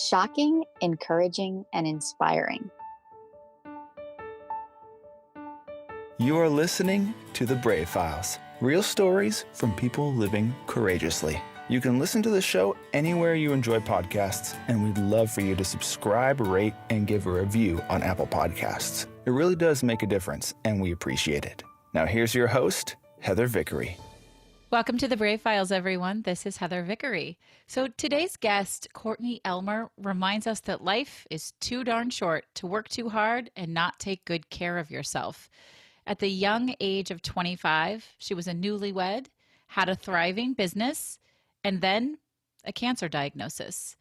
Shocking, encouraging, and inspiring. You are listening to The Brave Files, real stories from people living courageously. You can listen to the show anywhere you enjoy podcasts, and we'd love for you to subscribe, rate, and give a review on Apple Podcasts. It really does make a difference, and we appreciate it. Now here's your host, Heather Vickery. Welcome to the Brave Files, everyone. This is Heather Vickery. So today's guest, Courtney Elmer, reminds us that life is too darn short to work too hard and not take good care of yourself. At the young age of 25, she was a newlywed, had a thriving business, and then a cancer diagnosis.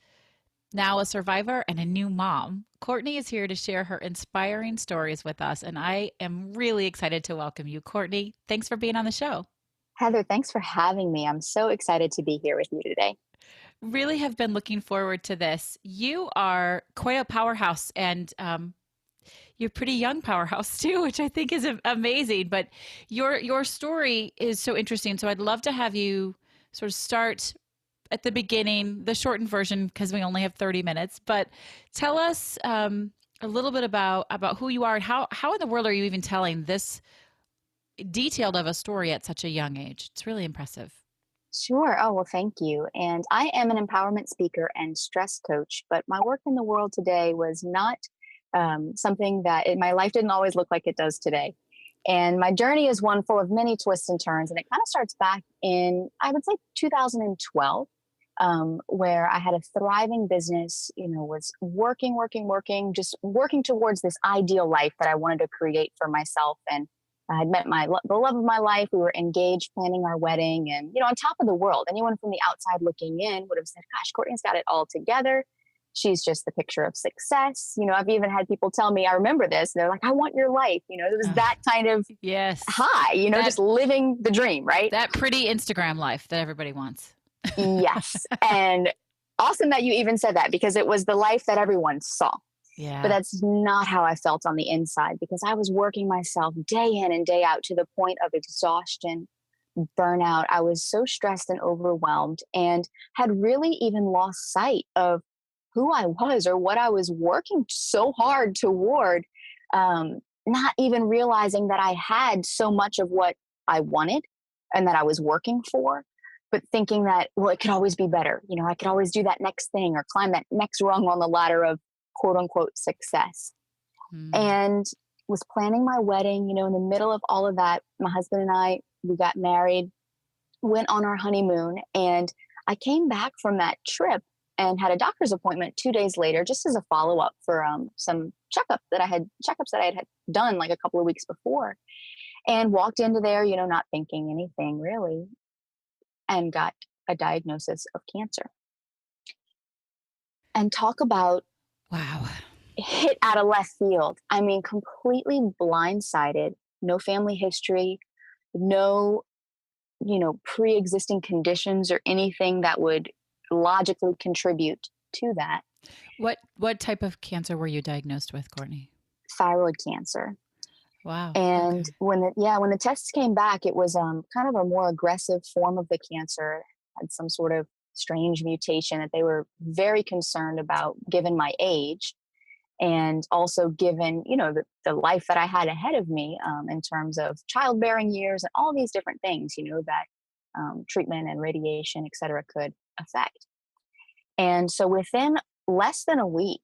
Now a survivor and a new mom, Courtney is here to share her inspiring stories with us, and I am really excited to welcome you, Courtney. Thanks for being on the show. Heather, thanks for having me. I'm so excited to be here with you today. Really have been looking forward to this. You are quite a powerhouse, and you're pretty young powerhouse too, which I think is amazing. But your story is so interesting. So I'd love to have you sort of start at the beginning, the shortened version, because we only have 30 minutes. But tell us a little bit about who you are and how in the world are you even telling this detailed of a story at such a young age? It's really impressive. Sure. Oh, well, thank you. And I am an empowerment speaker and stress coach, but my work in the world today was not something that my life didn't always look like it does today. And my journey is one full of many twists and turns. And it kind of starts back in, I would say, 2012, where I had a thriving business, was working, just working towards this ideal life that I wanted to create for myself. And I had met the love of my life. We were engaged, planning our wedding, and, on top of the world. Anyone from the outside looking in would have said, gosh, Courtney's got it all together. She's just the picture of success. I've even had people tell me, I remember this. They're like, I want your life. It was that kind of high, just living the dream, right? That pretty Instagram life that everybody wants. Yes. And awesome that you even said that, because it was the life that everyone saw. Yeah. But that's not how I felt on the inside, because I was working myself day in and day out to the point of exhaustion, burnout. I was so stressed and overwhelmed, and had really even lost sight of who I was or what I was working so hard toward, not even realizing that I had so much of what I wanted and that I was working for, but thinking that, well, it could always be better. I could always do that next thing or climb that next rung on the ladder of quote unquote success. And was planning my wedding, in the middle of all of that. My husband and I, we got married, went on our honeymoon, and I came back from that trip and had a doctor's appointment 2 days later, just as a follow-up for some checkups that I had done like a couple of weeks before, and walked into there, not thinking anything really, and got a diagnosis of cancer. And talk about wow, hit out of left field. I mean, completely blindsided, no family history, no, pre-existing conditions or anything that would logically contribute to that. What type of cancer were you diagnosed with, Courtney? Thyroid cancer. Wow. And okay. when the tests came back, it was kind of a more aggressive form of the cancer, had some sort of strange mutation that they were very concerned about, given my age, and also given, the life that I had ahead of me, in terms of childbearing years and all these different things, that treatment and radiation, et cetera, could affect. And so within less than a week,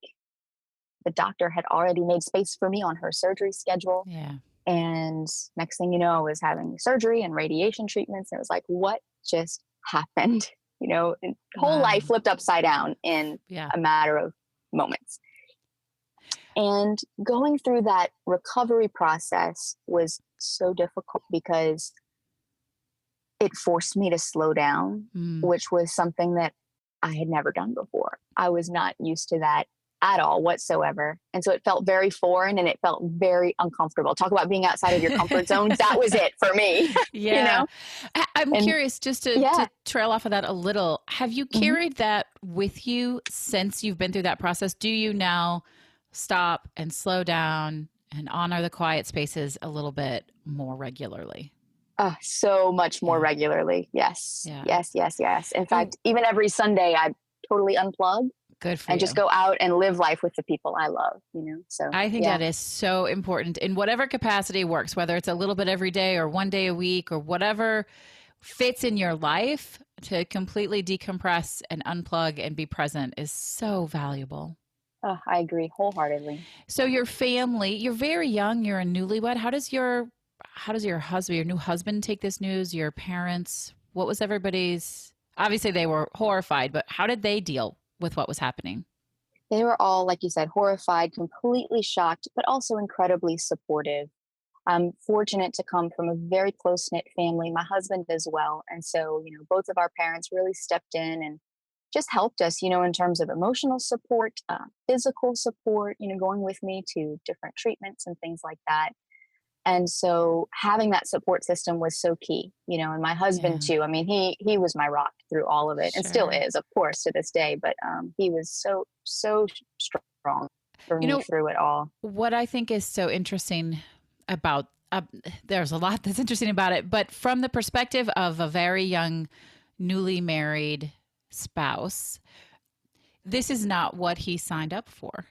the doctor had already made space for me on her surgery schedule. Yeah. And next thing you know, I was having surgery and radiation treatments. And it was like, what just happened? Whole life flipped upside down in a matter of moments. And going through that recovery process was so difficult, because it forced me to slow down, which was something that I had never done before. I was not used to that at all whatsoever. And so it felt very foreign, and it felt very uncomfortable. Talk about being outside of your comfort zone. That was it for me. Yeah. I'm curious, just to trail off of that a little, have you carried that with you since you've been through that process? Do you now stop and slow down and honor the quiet spaces a little bit more regularly? So much more regularly. Yes. Yeah. Yes. In fact, even every Sunday, I totally unplug Good for and just you. go out and live life with the people I love, So, I think yeah. that is so important in whatever capacity works, whether it's a little bit every day or one day a week or whatever fits in your life. To completely decompress and unplug and be present is so valuable. Oh, I agree wholeheartedly. So your family, you're very young, you're a newlywed. How does your husband, your new husband take this news? Your parents, what was everybody's, obviously they were horrified, but how did they deal with what was happening? They were all, like you said, horrified, completely shocked, but also incredibly supportive. I'm fortunate to come from a very close knit family, my husband as well. And so, both of our parents really stepped in and just helped us, in terms of emotional support, physical support, going with me to different treatments and things like that. And so having that support system was so key, and my husband Yeah, too. I mean, he was my rock through all of it and still sure. is, of course, to this day. But he was so strong for You me know, through it all. what I think is so interesting about, there's a lot that's interesting about it, but from the perspective of a very young, newly married spouse, this is not what he signed up for.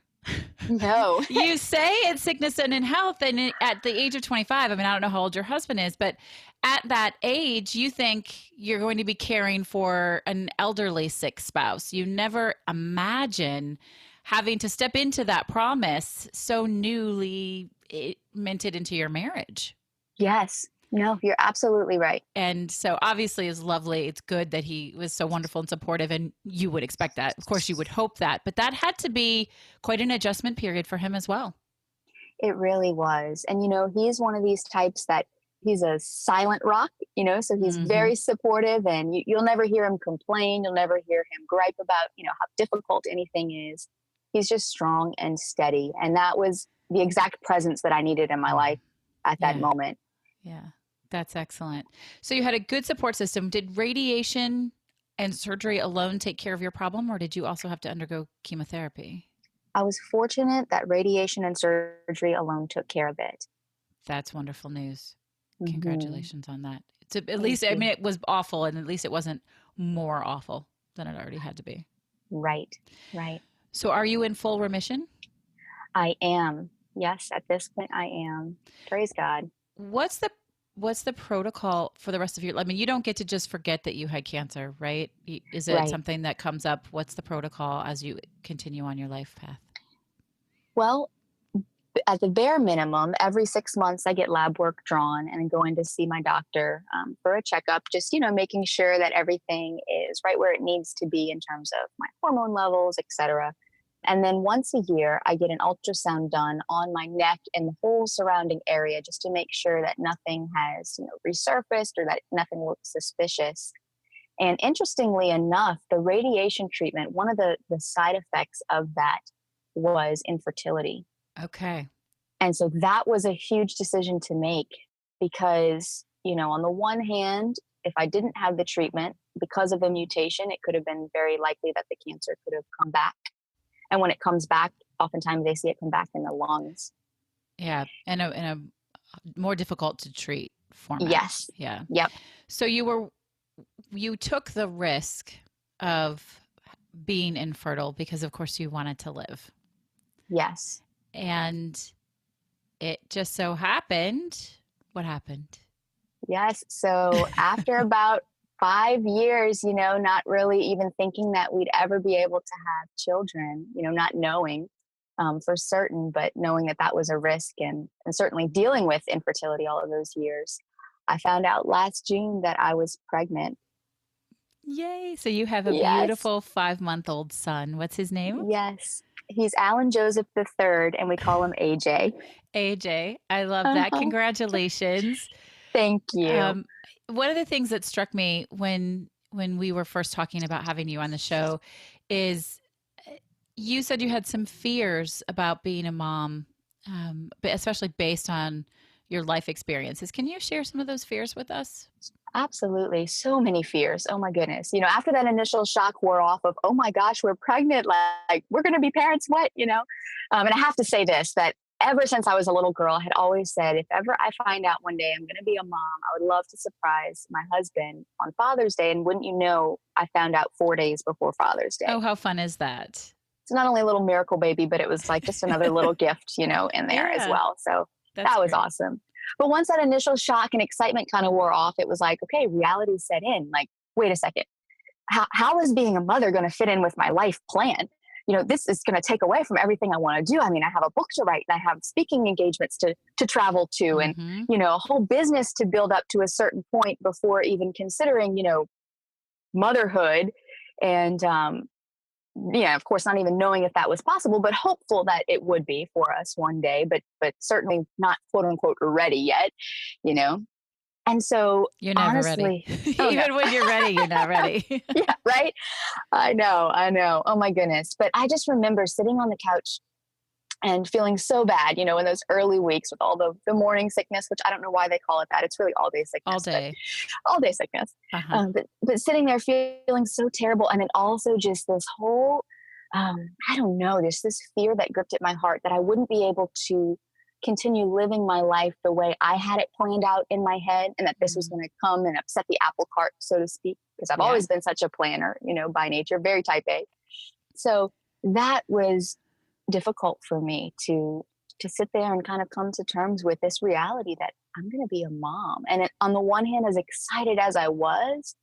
No. You say it's sickness and in health, and at the age of 25, I mean, I don't know how old your husband is, but at that age, you think you're going to be caring for an elderly sick spouse. You never imagine having to step into that promise so newly minted into your marriage. Yes. No, you're absolutely right. And so obviously it's lovely. It's good that he was so wonderful and supportive, and you would expect that. Of course you would hope that, but that had to be quite an adjustment period for him as well. It really was. And, he's one of these types that he's a silent rock, so he's Mhm. very supportive, and you'll never hear him complain. You'll never hear him gripe about, how difficult anything is. He's just strong and steady. And that was the exact presence that I needed in my Yeah. life at that Yeah. moment. Yeah. That's excellent. So you had a good support system. Did radiation and surgery alone take care of your problem, or did you also have to undergo chemotherapy? I was fortunate that radiation and surgery alone took care of it. That's wonderful news. Hmm. Congratulations on that. So at Thank least, I you. mean, it was awful, and at least it wasn't more awful than it already had to be. Right. Right. So are you in full remission? I am. Yes, at this point, I am. Praise God. What's the what's the protocol for the rest of your, I mean, you don't get to just forget that you had cancer, right? Is it Right. something that comes up? What's the protocol as you continue on your life path? Well, at the bare minimum, every 6 months I get lab work drawn and go in to see my doctor for a checkup, just, making sure that everything is right where it needs to be in terms of my hormone levels, etc. And then once a year, I get an ultrasound done on my neck and the whole surrounding area just to make sure that nothing has, resurfaced or that nothing looks suspicious. And interestingly enough, the radiation treatment, one of the side effects of that was infertility. Okay. And so that was a huge decision to make because, on the one hand, if I didn't have the treatment because of the mutation, it could have been very likely that the cancer could have come back. And when it comes back, oftentimes they see it come back in the lungs. Yeah. And a more difficult to treat format. Yes. Yeah. Yep. So you took the risk of being infertile because of course you wanted to live. Yes. And it just so happened, what happened? Yes. So after about 5 years, not really even thinking that we'd ever be able to have children, not knowing for certain, but knowing that that was a risk and certainly dealing with infertility all of those years, I found out last June that I was pregnant. Yay. So you have a Yes. beautiful 5-month-old son. What's his name? Yes. He's Alan Joseph III, and we call him AJ. AJ. I love that. Uh-huh. Congratulations. Thank you. Um, one of the things that struck me when we were first talking about having you on the show is you said you had some fears about being a mom, but especially based on your life experiences. Can you share some of those fears with us? Absolutely. So many fears. Oh my goodness. After that initial shock wore off of, oh my gosh, we're pregnant, like we're going to be parents, what, and I have to say this, that ever since I was a little girl, I had always said, if ever I find out one day I'm going to be a mom, I would love to surprise my husband on Father's Day. And wouldn't you know, I found out 4 days before Father's Day. Oh, how fun is that? it's not only a little miracle baby, but it was like just another little gift, in there as Yeah, well. So that's that was great. awesome. But once that initial shock and excitement kind of wore off, it was like, okay, reality set in. Like, wait a second, how is being a mother going to fit in with my life plan? This is going to take away from everything I want to do. I mean, I have a book to write and I have speaking engagements to travel to, and, Hmm. a whole business to build up to a certain point before even considering, motherhood. And, yeah, of course, not even knowing if that was possible, but hopeful that it would be for us one day, but certainly not quote unquote ready yet, you know? And so You're never ready. honestly, oh no, Even when you're ready, you're not ready. yeah, right. I know. Oh my goodness. But I just remember sitting on the couch and feeling so bad, in those early weeks with all the morning sickness, which I don't know why they call it that. It's really all day All sickness, but day. all day sickness. Uh-huh. But sitting there feeling so terrible. And then also just this whole, I don't know, there's this fear that gripped at my heart that I wouldn't be able to continue living my life the way I had it planned out in my head, and that this was Mm. going to come and upset the apple cart, so to speak, because I've Yeah. always been such a planner, by nature, very type A. So that was difficult for me to sit there and kind of come to terms with this reality that I'm going to be a mom. And on the one hand, as excited as I was,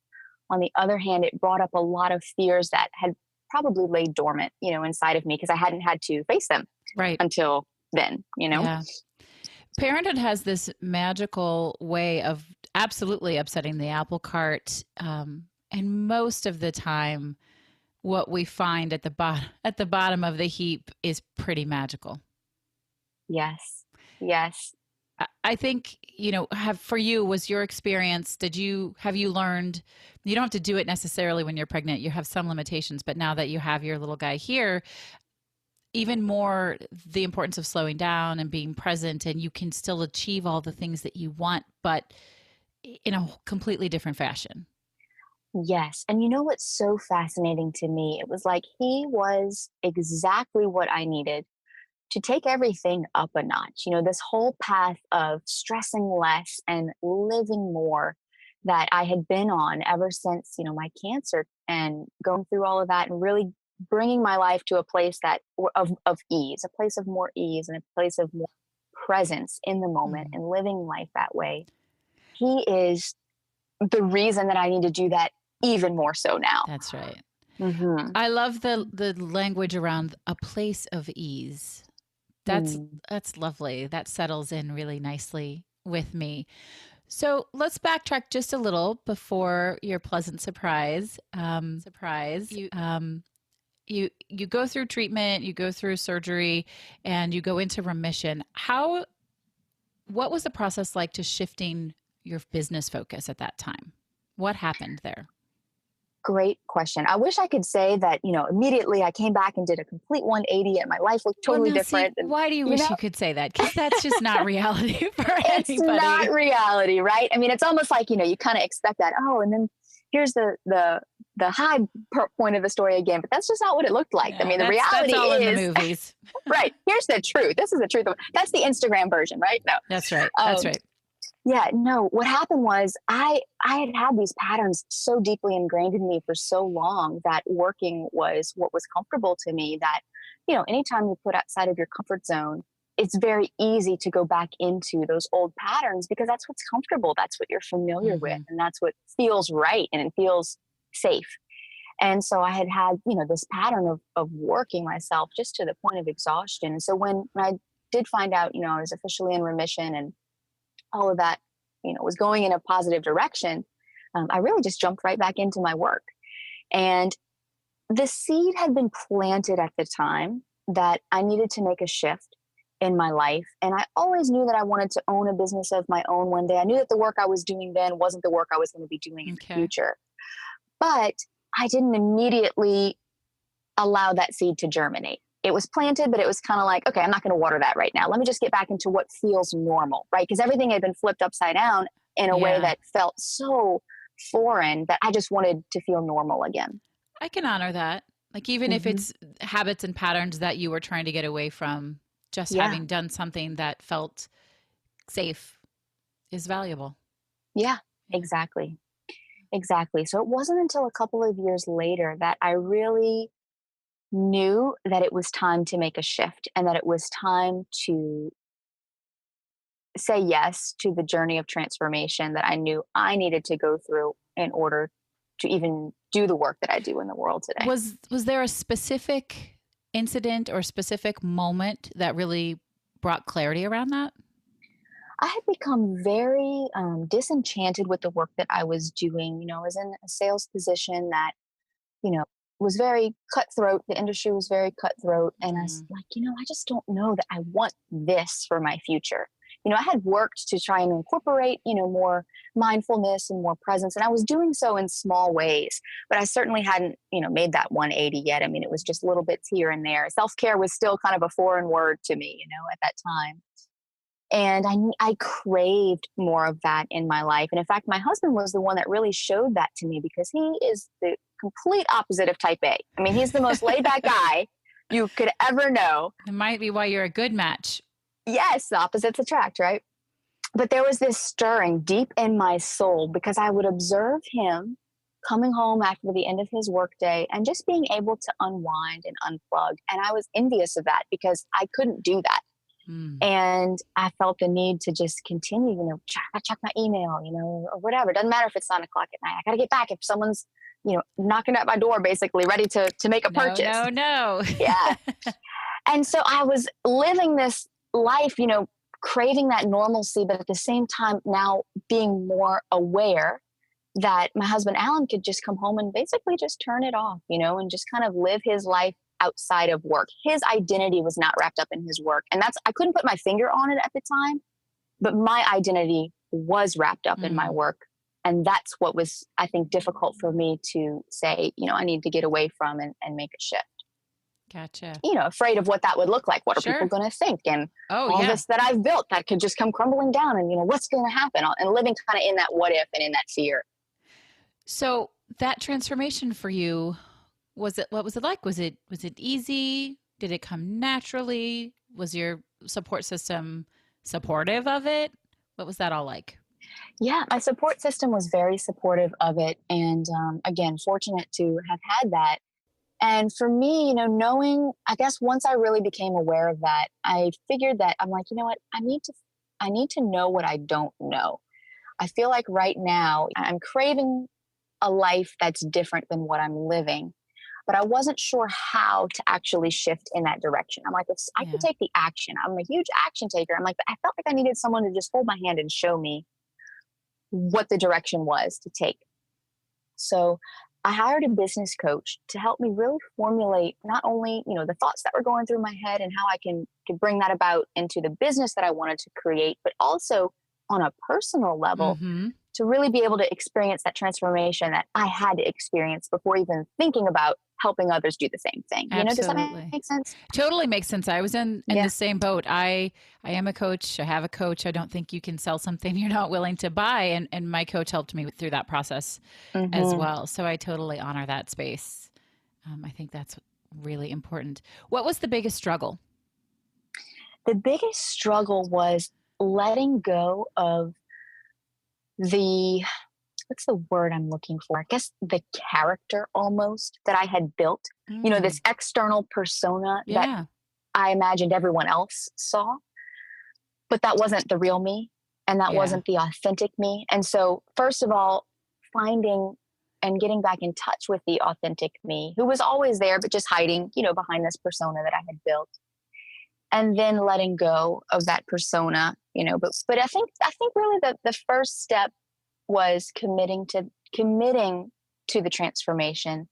on the other hand, it brought up a lot of fears that had probably laid dormant, inside of me because I hadn't had to face them Right. until then. Yeah. Parenthood has this magical way of absolutely upsetting the apple cart. And most of the time, what we find at the bottom of the heap is pretty magical. Yes. Yes. I think, have for you, was your experience, have you learned, you don't have to do it necessarily when you're pregnant, you have some limitations, but now that you have your little guy here, even more the importance of slowing down and being present, and you can still achieve all the things that you want, but in a completely different fashion. Yes. And you know what's so fascinating to me? It was like he was exactly what I needed to take everything up a notch. This whole path of stressing less and living more that I had been on ever since, my cancer, and going through all of that and really bringing my life to a place of ease, a place of more ease and a place of more presence in the moment Mhm. and living life that way. He is the reason that I need to do that even more so now. That's right. Hmm. I love the language around a place of ease. That's Mm. that's lovely. That settles in really nicely with me. So let's backtrack just a little before your pleasant surprise. You go through treatment, you go through surgery, and you go into remission. What was the process like to shifting your business focus at that time? What happened there? Great question. I wish I could say that, immediately I came back and did a complete 180 and my life looked Well, totally now see, different. And, why do you you wish know, you could say that? Because that's just not reality for it's not anybody. reality, right? I mean, it's almost like, you kind of expect that. Oh, and then here's the high point of the story again, but that's just not what it looked like. I No, mean, the that's reality all in the is, movies. right. Here's the truth. This is the truth. That's the Instagram version, right? No. That's right. That's Um, right. Yeah, no, what happened was I had these patterns so deeply ingrained in me for so long that working was what was comfortable to me, that, anytime you put outside of your comfort zone, it's very easy to go back into those old patterns because that's what's comfortable, that's what you're familiar with, Hmm. and that's what feels right and it feels safe. And so I had, this pattern of working myself just to the point of exhaustion. And so when I did find out, I was officially in remission and all of that, was going in a positive direction, I really just jumped right back into my work. And the seed had been planted at the time that I needed to make a shift in my life. And I always knew that I wanted to own a business of my own one day. I knew that the work I was doing then wasn't the work I was going to be doing in the Okay. future. But I didn't immediately allow that seed to germinate. It was planted, but it was kind of like, okay, I'm not going to water that right now. Let me just get back into what feels normal, right? Because everything had been flipped upside down in a way Yeah. that felt so foreign that I just wanted to feel normal again. I can honor that. Like, even if Hmm. it's habits and patterns that you were trying to get away from, just Yeah. having done something that felt safe is valuable. Yeah, Yeah. exactly. Exactly. So it wasn't until a couple of years later that I really knew that it was time to make a shift and that it was time to say yes to the journey of transformation that I knew I needed to go through in order to even do the work that I do in the world today. Was there a specific incident or specific moment that really brought clarity around that? I had become very disenchanted with the work that I was doing. I was in a sales position that, you know, was very cutthroat. The industry was very cutthroat. And I was Mm, like, I just don't know that I want this for my future. I had worked to try and incorporate, more mindfulness and more presence. And I was doing so in small ways, but I certainly hadn't, made that 180 yet. I mean, it was just little bits here and there. Self care was still kind of a foreign word to me, at that time. And I craved more of that in my life. And in fact, my husband was the one that really showed that to me because he is the complete opposite of type A. I mean, he's the most laid back guy you could ever know. it might be why you're a good match. Yes, the opposites attract, right? But there was this stirring deep in my soul because I would observe him coming home after the end of his workday and just being able to unwind and unplug. And I was envious of that because I couldn't do that. Mm, And I felt the need to just continue, check my email, or whatever. It doesn't matter if it's 9 o'clock at night. I got to get back if someone's, knocking at my door, basically ready to make a no, purchase. no, no. Yeah. And so I was living this life, craving that normalcy, but at the same time now being more aware that my husband Alan could just come home and basically just turn it off, and just kind of live his life outside of work. His identity was not wrapped up in his work. And I couldn't put my finger on it at the time, but my identity was wrapped up in my Mm, work. And that's what was, I think, difficult for me to say, I need to get away from and make a shift. gotcha. Afraid of what that would look like. What are people Sure. going to think? And Oh, all yeah. this that I've built that could just come crumbling down. And, what's going to happen? And living kind of in that what if and in that fear. So that transformation for you, what was it like? Was it easy? Did it come naturally? Was your support system supportive of it? What was that all like? Yeah, my support system was very supportive of it. And again, fortunate to have had that. And for me, knowing, I guess once I really became aware of that, I figured that I'm like, you know what, I need to know what I don't know. I feel like right now I'm craving a life that's different than what I'm living, but I wasn't sure how to actually shift in that direction. I'm like, I can Yeah. take the action. I'm a huge action taker. I'm like, I felt like I needed someone to just hold my hand and show me what the direction was to take. So I hired a business coach to help me really formulate not only, the thoughts that were going through my head and how I can bring that about into the business that I wanted to create, but also on a personal level Mm-hmm. to really be able to experience that transformation that I had to experience before even thinking about helping others do the same thing. Does that Absolutely. make sense? Totally makes sense. I was in Yeah. the same boat. I am a coach. I have a coach. I don't think you can sell something you're not willing to buy. And my coach helped me through that process as Hmm. well. So I totally honor that space. I think that's really important. What was the biggest struggle? The biggest struggle was letting go of the what's the word I'm looking for? I guess the character almost that I had built, Mm, this external persona that yeah. I imagined everyone else saw, but that wasn't the real me and that Yeah. wasn't the authentic me. And so, first of all, finding and getting back in touch with the authentic me who was always there, but just hiding, behind this persona that I had built. And then letting go of that persona, but I think really the first step was committing to the transformation.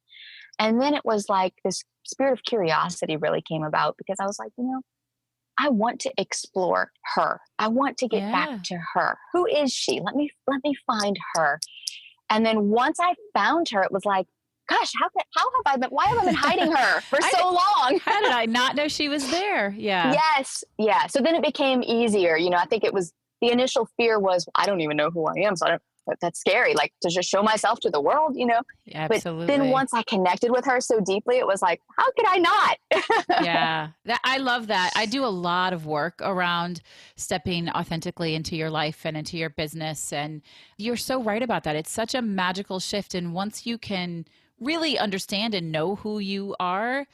And then it was like this spirit of curiosity really came about because I was like, I want to explore her. I want to get back Yeah. to her. Who is she? Let me find her. And then once I found her, it was like, gosh, how have I been? Why have I been hiding her for I so did, long? how did I not know she was there? Yeah. Yes, yeah. So then it became easier. I think it was the initial fear was I don't even know who I am, so that's scary. Like to just show myself to the world. But then Absolutely. once I connected with her so deeply, it was like, how could I not? Yeah, that I love that. I do a lot of work around stepping authentically into your life and into your business. And you're so right about that. It's such a magical shift. And once you can really understand and know who you are,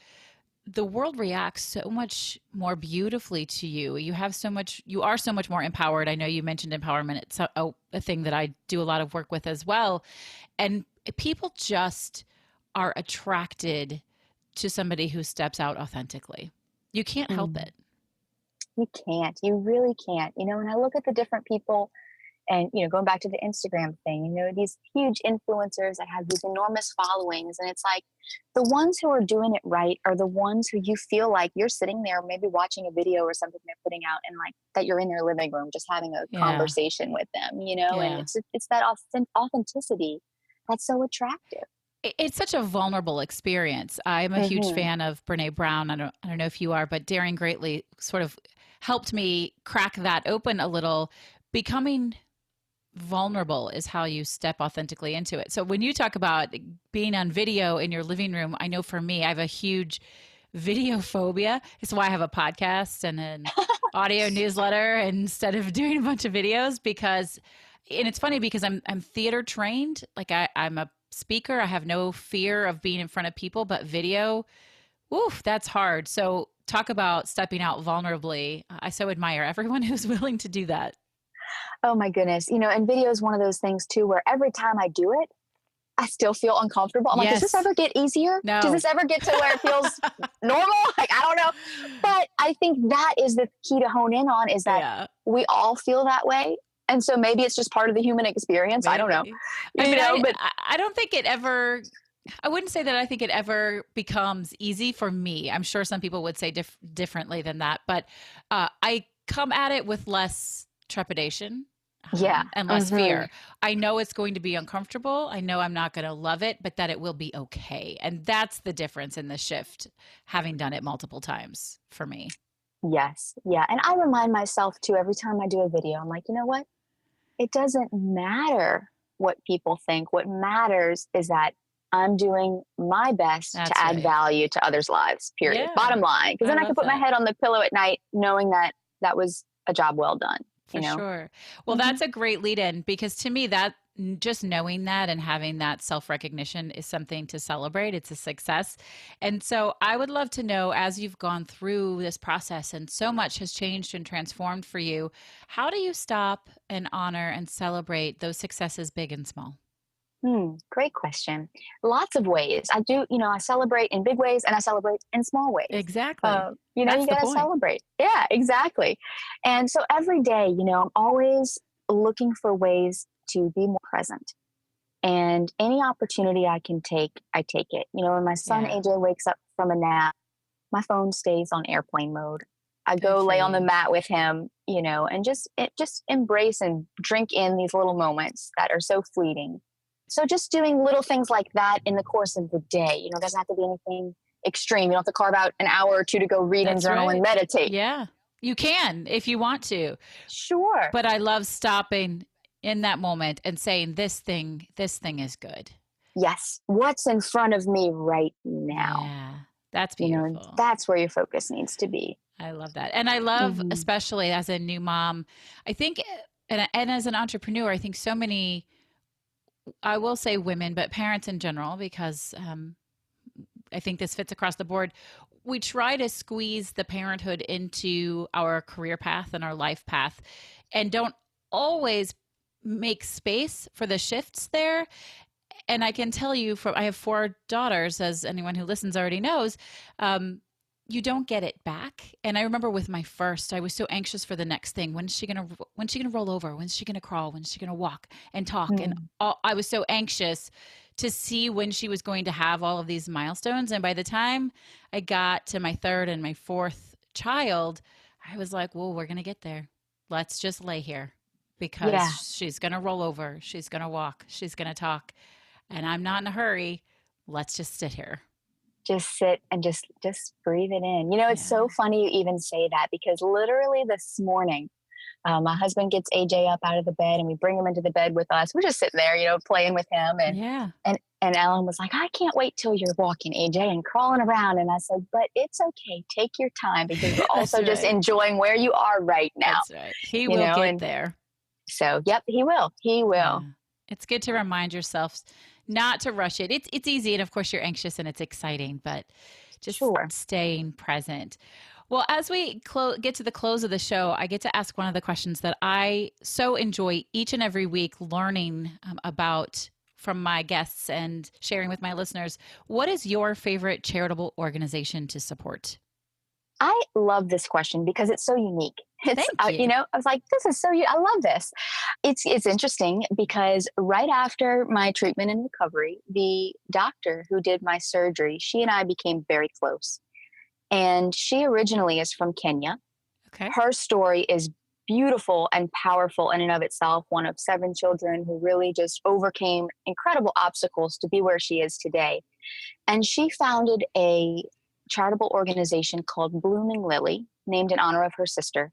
the world reacts so much more beautifully to you. You are so much more empowered. I know you mentioned empowerment. It's a thing that I do a lot of work with as well. And people just are attracted to somebody who steps out authentically. You can't help Mm. it. You can't. You really can't. When I look at the different people and, going back to the Instagram thing, these huge influencers that have these enormous followings. And it's like the ones who are doing it right are the ones who you feel like you're sitting there, maybe watching a video or something they're putting out, and like that you're in their living room just having a Yeah. conversation with them, and Yeah. it's that authenticity that's so attractive. It's such a vulnerable experience. I'm a huge Hmm. fan of Brene Brown. I don't know if you are, but Daring Greatly sort of helped me crack that open a little. Becoming vulnerable is how you step authentically into it. So when you talk about being on video in your living room, I know for me, I have a huge video phobia. It's why I have a podcast and an audio newsletter instead of doing a bunch of videos and it's funny because I'm theater trained. Like I'm a speaker. I have no fear of being in front of people, but video, woof, that's hard. So talk about stepping out vulnerably. I so admire everyone who's willing to do that. Oh my goodness. And video is one of those things too, where every time I do it, I still feel uncomfortable. I'm like, does this Yes. ever get easier? Does No. this ever get to where it feels normal? Like, I don't know. But I think that is the key to hone in on, is that Yeah. we all feel that way. And so maybe it's just part of the human experience. I don't know. Maybe. I mean, But I don't think it ever, I wouldn't say that I think it ever becomes easy for me. I'm sure some people would say differently than that, but I come at it with less trepidation. yeah. And less fear. I know it's going to be uncomfortable. I know I'm not going to love it, but that it will be okay. And that's the difference in the shift, having done it multiple times for me. Yes. Yeah. And I remind myself too, every time I do a video, I'm like, you know what? It doesn't matter what people think. What matters is that I'm doing my best to That's add right. value to others' lives, period. Yeah. Bottom line. Because then I can love put my that. head on the pillow at night knowing that that was a job well done. For sure. Well, Mhm. that's a great lead in because to me, that just knowing that and having that self recognition is something to celebrate. It's a success. And so I would love to know, as you've gone through this process and so much has changed and transformed for you, how do you stop and honor and celebrate those successes, big and small? Great question. Lots of ways. I do, I celebrate in big ways and I celebrate in small ways. Exactly. You That's the got to point. celebrate. Yeah, exactly. And so every day, I'm always looking for ways to be more present. And any opportunity I can take, I take it. When my son Yeah. AJ wakes up from a nap, my phone stays on airplane mode. I Good go for lay on the you. mat with him, and just embrace and drink in these little moments that are so fleeting. So just doing little things like that in the course of the day, doesn't have to be anything extreme. You don't have to carve out an hour or two to go read and That's journal and right. meditate. Yeah. You can if you want to. Sure. But I love stopping in that moment and saying this thing is good. Yes. What's in front of me right now? Yeah. That's And beautiful. that's where your focus needs to be. I love that. And I love, Mm-hmm. especially as a new mom, I think, and as an entrepreneur, I think so many, I will say women, but parents in general, because I think this fits across the board. We try to squeeze the parenthood into our career path and our life path and don't always make space for the shifts there. And I can tell you, I have 4 daughters, as anyone who listens already knows. You don't get it back. And I remember with my first, I was so anxious for the next thing. When's she gonna roll over? When's she gonna crawl? When's she gonna walk and talk? And I was so anxious to see when she was going to have all of these milestones. And by the time I got to my 3rd and my 4th child, I was like, well, we're gonna get there. Let's just lay here because she's gonna roll over. She's gonna walk. She's gonna talk. And I'm not in a hurry. Let's just sit here. Just sit and just breathe it in. It's so funny you even say that, because literally this morning, my husband gets AJ up out of the bed and we bring him into the bed with us. We're just sitting there, playing with him. And Ellen was like, I can't wait till you're walking, AJ, and crawling around. And I said, but it's okay. Take your time, because you're also just enjoying where you are right now. That's right. He will get there. So, yep, he will. He will. Yeah. It's good to remind yourself not to rush it. It's easy. And of course you're anxious and it's exciting, but just Sure. staying present. Well, as we get to the close of the show, I get to ask one of the questions that I so enjoy each and every week learning about from my guests and sharing with my listeners. What is your favorite charitable organization to support? I love this question because it's so unique. It's, Thank you. I was like, this is so, I love this. It's interesting because right after my treatment and recovery, the doctor who did my surgery, she and I became very close. And she originally is from Kenya. Okay. Her story is beautiful and powerful in and of itself, one of 7 children who really just overcame incredible obstacles to be where she is today. And she founded a charitable organization called Blooming Lily, named in honor of her sister.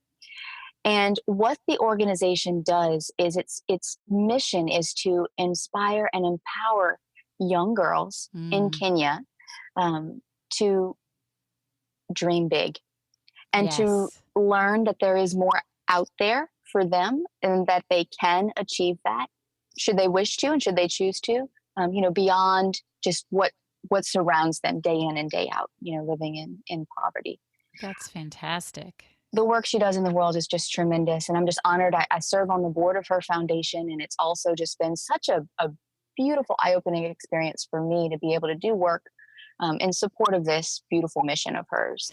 And what the organization does is its mission is to inspire and empower young girls in Kenya to dream big and to Yes. learn that there is more out there for them and that they can achieve that should they wish to and should they choose to, beyond just what surrounds them day in and day out, living in poverty. That's fantastic. The work she does in the world is just tremendous. And I'm just honored. I serve on the board of her foundation. And it's also just been such a beautiful, eye-opening experience for me to be able to do work in support of this beautiful mission of hers.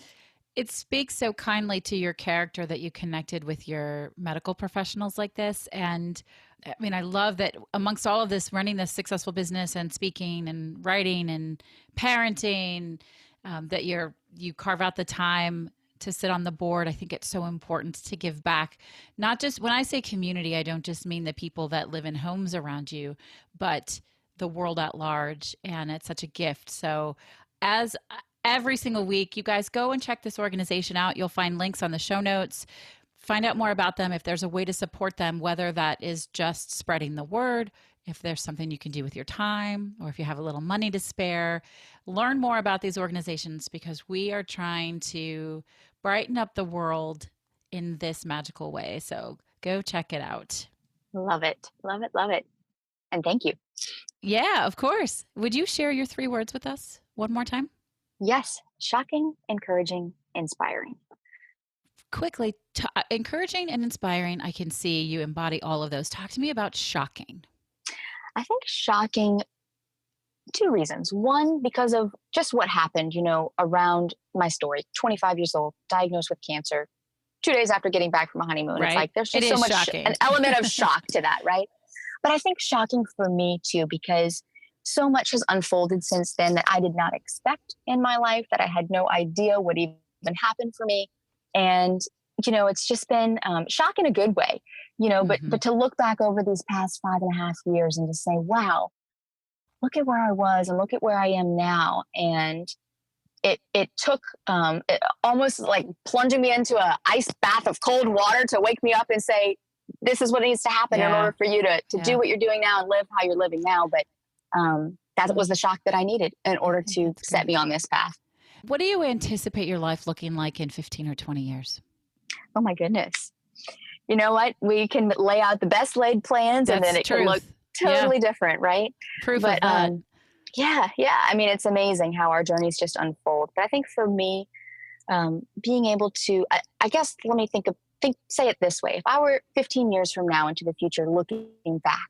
It speaks so kindly to your character that you connected with your medical professionals like this. And I mean, I love that amongst all of this, running this successful business and speaking and writing and parenting, that you carve out the time to sit on the board. I think it's so important to give back. Not just when I say community, I don't just mean the people that live in homes around you, but the world at large. And it's such a gift. So as every single week, you guys go and check this organization out. You'll find links on the show notes. Find out more about them. If there's a way to support them, whether that is just spreading the word, if there's something you can do with your time, or if you have a little money to spare, learn more about these organizations because we are trying to brighten up the world in this magical way. So go check it out. Love it. Love it. Love it. And thank you. Yeah, of course. Would you share your 3 words with us one more time? Yes. Shocking, encouraging, inspiring. Quickly, encouraging and inspiring. I can see you embody all of those. Talk to me about shocking. I think shocking, 2 reasons. One, because of just what happened, around my story. 25 years old, diagnosed with cancer, 2 days after getting back from a honeymoon. Right. It's like there's just It so is much, shocking. an element of shock to that, right? But I think shocking for me too, because so much has unfolded since then that I did not expect in my life, that I had no idea would even happen for me. And, it's just been shock in a good way, but to look back over these past 5.5 years and to say, wow, look at where I was and look at where I am now. And it took almost like plunging me into an ice bath of cold water to wake me up and say, this is what needs to happen in order for you to do what you're doing now and live how you're living now. But that was the shock that I needed in order to set me on this path. What do you anticipate your life looking like in 15 or 20 years? Oh my goodness. You know what? We can lay out the best laid plans and then it can look totally different, right? Proof of that. Yeah. I mean, it's amazing how our journeys just unfold. But I think for me, being able to, I guess, let me say it this way. If I were 15 years from now into the future, looking back,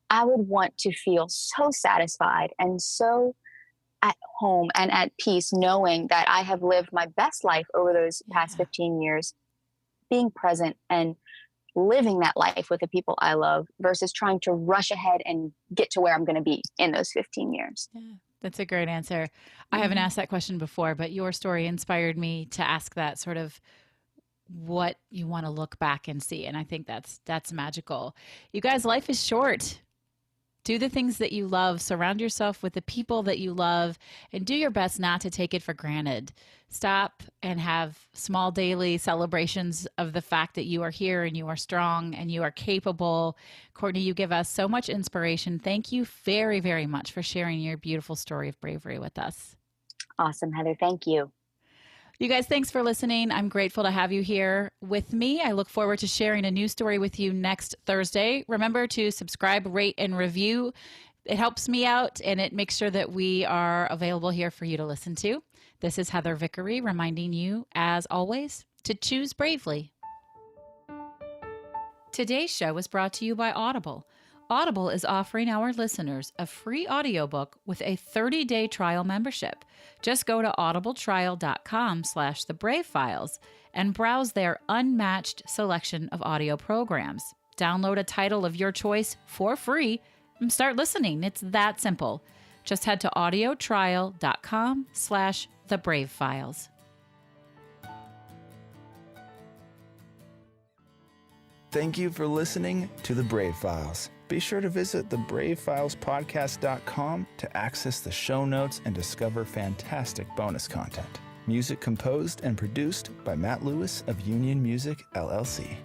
I would want to feel so satisfied and so at home and at peace, knowing that I have lived my best life over those past 15 years, being present and living that life with the people I love versus trying to rush ahead and get to where I'm going to be in those 15 years. Yeah, that's a great answer. I haven't asked that question before, but your story inspired me to ask that sort of what you want to look back and see. And I think that's magical. You guys, life is short. Do the things that you love, surround yourself with the people that you love, and do your best not to take it for granted. Stop and have small daily celebrations of the fact that you are here and you are strong and you are capable. Courtney, you give us so much inspiration. Thank you very, very much for sharing your beautiful story of bravery with us. Awesome, Heather. Thank you. You guys, thanks for listening. I'm grateful to have you here with me. I look forward to sharing a new story with you next Thursday. Remember to subscribe, rate, and review It helps me out and it makes sure that we are available here for you to listen to. This is Heather Vickery reminding you, as always, to choose bravely. Today's show is brought to you by Audible. Audible is offering our listeners a free audiobook with a 30-day trial membership. Just go to audibletrial.com/thebravefiles and browse their unmatched selection of audio programs. Download a title of your choice for free and start listening. It's that simple. Just head to audiotrial.com/thebravefiles. Thank you for listening to The Brave Files. Be sure to visit thebravefilespodcast.com to access the show notes and discover fantastic bonus content. Music composed and produced by Matt Lewis of Union Music, LLC.